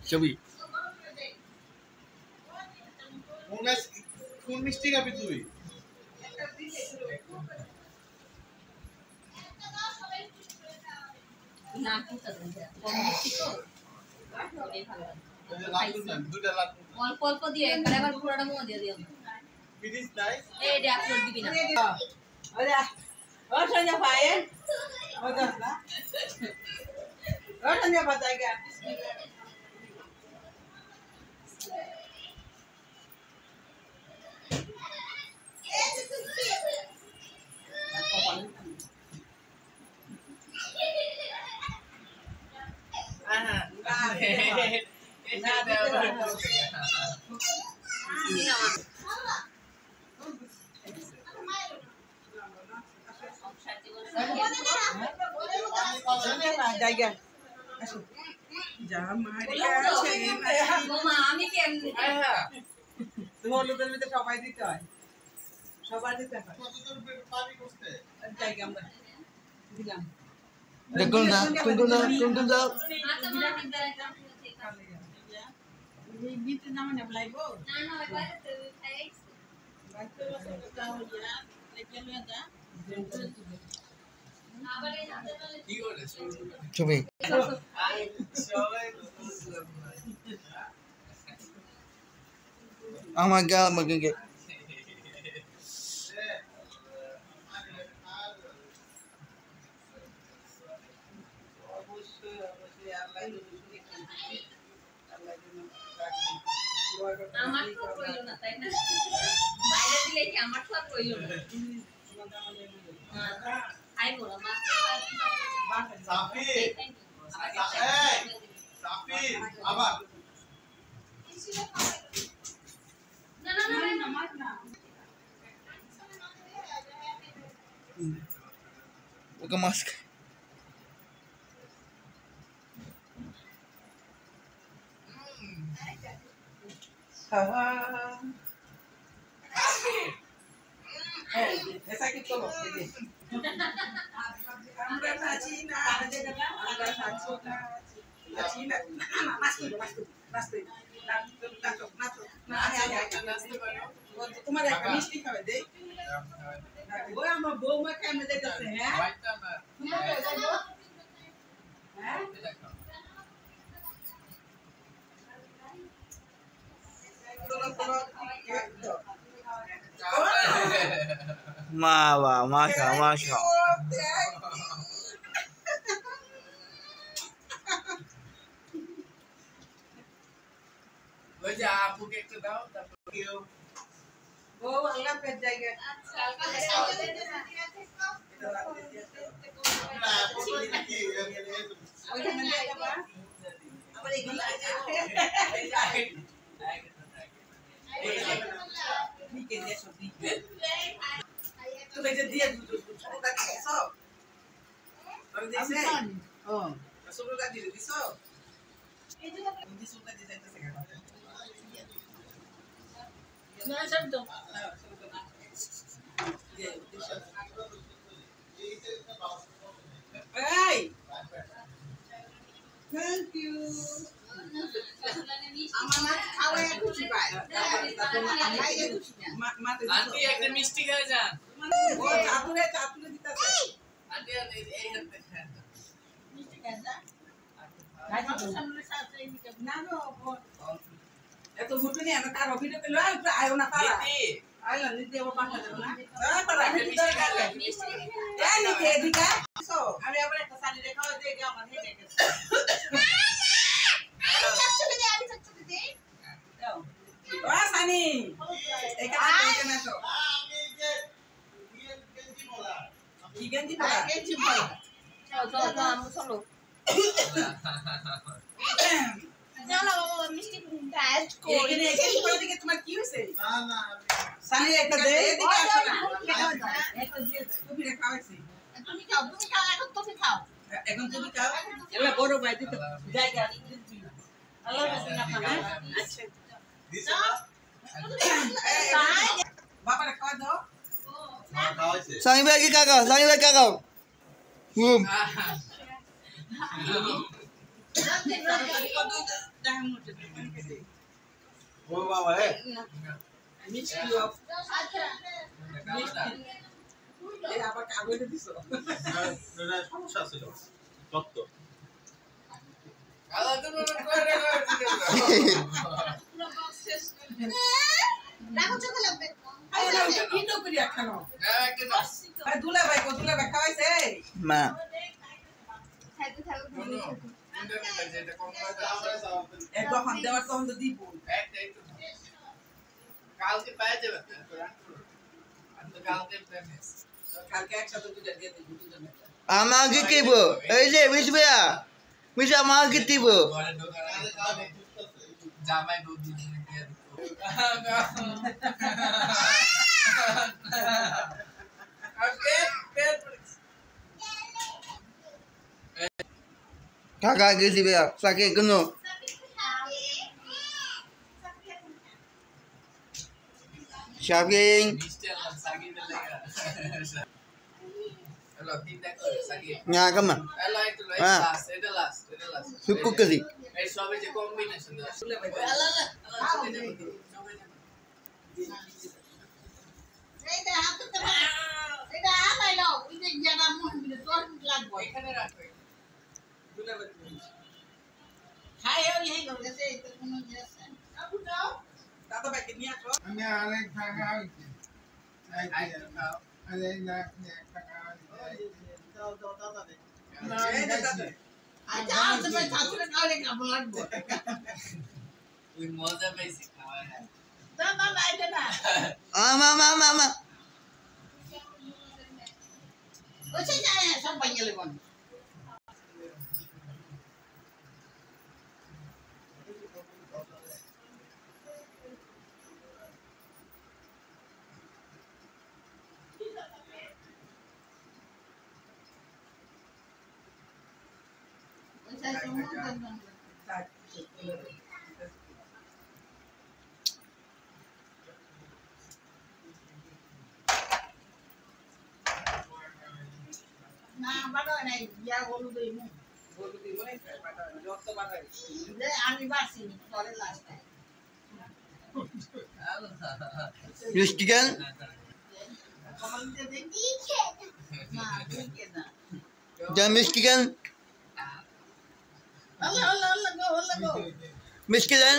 ছবি কোন মিষ্টি খাবি তুই? না কুতা দেন কম মিষ্টি তো ওটাই ভালো অল্প অল্প দিয়ে একবারে আবার পুরোটা মোয়া দিয়ে দিও প্লিজ নাই এই ডে আপলোড দিবি না ওরা ও সঞ্জয় ভাই ও দাস না ও সঞ্জয় ভাই জায়গা জায়গা যা মারি আছে মামা আমি কেমনে হলুদের মধ্যে সবাই দিতে হয় সবাই দিতে হয় পানি করতে জায়গা আমরা দিলাম দেখুন না টুনটুন দাও আচ্ছা মা ঠিক দাঁড়াইতাম এই বিতে নাম না বলাইবো না না ওই বাইরে তো খাইছ বাইতে বসে দাও যা লেকে লয়ে যা আবার এই হাতে কি করে ছবি আমার গাল মগে আমার তো কইলো না তাই না বাইরে দিলে কি আমার তো আর কইলো না আই বড় মা সাফি সাফি আবার না না না না মাছ না ওকে মাস্ক ऐसा कि चलो আমরা নাচি না আমরা নাচি না নাচি না নাচতে নাচো নাচো নাচতে পারো তোমার একটা মিষ্টি খাবে দে ওই আমার বৌমা কেমনে দেখতেছে হ্যাঁ হ্যাঁ মাশা ওই যে আপুকে একটু দাও তারপর কেউ ও আল্লাহ পেট জায়গা আচ্ছা কালকে না ফটো কি ওইখানে যাবা আবার এগুলো ঠিক আছে সবই তুমি যে দিয়ে ছোটটা দিছো আমি দিছে ও ছোটটা দিয়ে দিছো এই যে তুমি ছোটটা দিয়ে যাইতেছে কেন না সব তো এই থ্যাংক ইউ আমার মা খাওয়ায় খুশি পায় আন্টি একটা মিষ্টি খেয়ে যান ও চাতুরে দিতাছে আন্টি এই হাতে খান মিষ্টি খাজা আমার সামনে সাথে না গো এত ঘুটনি আমি তার ভিডিও পেলো আয় না পারা আইলা নিতে ও পাঠা দেব না পারা মিষ্টি খাবে এই নিতে এদিকে সো আমি আবার একটা সানি দেখাও দে আমার হেডে গেছে আমি চাচ্চু দে দাও ও সানি এখানে তো আমি যে গেঞ্জি বলা কি গেঞ্জি পরা চলো আমি চলো না বাবা মিষ্টি গাছ এখানে গেঞ্জি পরা দিকে তোমার কি হইছে না না সানি একটা দে এদিকে আসো না একটা দিয়ে দাও তুমি খাওয়াইছি তুমি খাও এখন তুমি খাও এখন তুমি খাও এলা বড় ভাই দিতে জায়গা আল্লাহ রাসূল আপনারা আচ্ছা দিছো বাবা খাওয়া Sangi bagi kakak. Boom. ও বাবা রে মিষ্টি আবার কাগজে দিছো সমস্যা ছিল তত্ত্ব কি তো করি এখনো দুলা ভাই খাওয়াইছে Ma. যখন দেওয়ার তখন তো দিব কালকে পাওয়া যাবে কালকে কালকে একসাথে দুটা দিয়ে দিব দুজনে Ama gitu, এই যে বুঝবে বুঝে আমার দিব ঘরের দোকানে জামাই দুধ দিয়ে kakak gitu ya sakit kena shopping nya kemana suku ke sih দুলা ভাই দুলা ভাই দাদা ভাইকে নিয়ে আসো মজা পাইছি খাওয়া mama বলু দিব রক্ত বাড়াই Michigan dan Michigan Michigan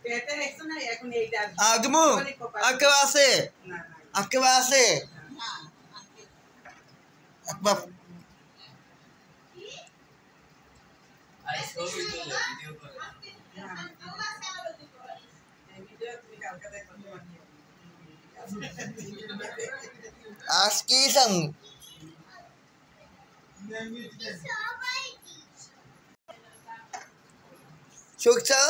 এটা দেখছ না এখন এইটা agmu akawase না akawase akbab আরে ছবি তুলে ভিডিও করে এই ভিডিও তুমি কালকে দেখো aski sang suksa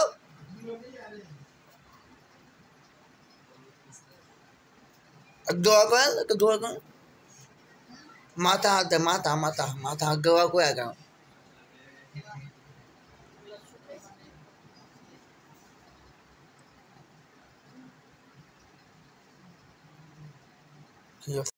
kedua kan mata kedua aku ya kan